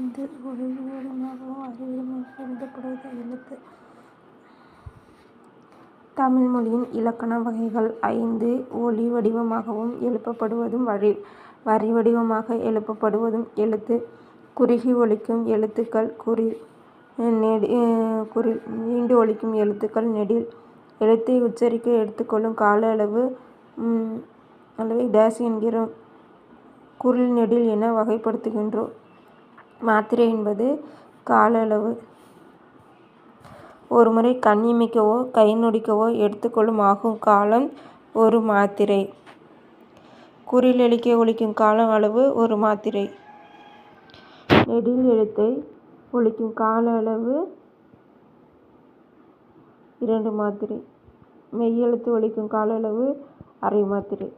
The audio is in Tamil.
இது ஒளிவடிவமாகவும் அறிவியலுமாக எழுதப்படுவது எழுத்து. தமிழ் மொழியின் இலக்கண வகைகள் 5. ஒலி வடிவமாகவும் எழுப்பப்படுவதும் வரி வடிவமாக எழுப்பப்படுவதும் எழுத்து. குறுகி ஒலிக்கும் எழுத்துக்கள் நீண்டு ஒலிக்கும் எழுத்துக்கள் நெடில். எழுத்தை உச்சரிக்க எடுத்துக்கொள்ளும் கால அளவை என்கிறோம். குரில் நெடில் என வகைப்படுத்துகின்றோம். மாத்திரை என்பது கால அளவு. ஒருமுறை கண் இமைக்கவோ கை நொடிக்கவோ எடுத்துக்கொள்ளும் ஆகும் காலம் ஒரு மாத்திரை. குறில் எழுத்தை ஒலிக்கும் கால அளவு ஒரு மாத்திரை. நெடில் எழுத்தை ஒலிக்கும் கால அளவு 2 மாத்திரை. மெய்யெழுத்து ஒலிக்கும் கால அளவு அரை மாத்திரை.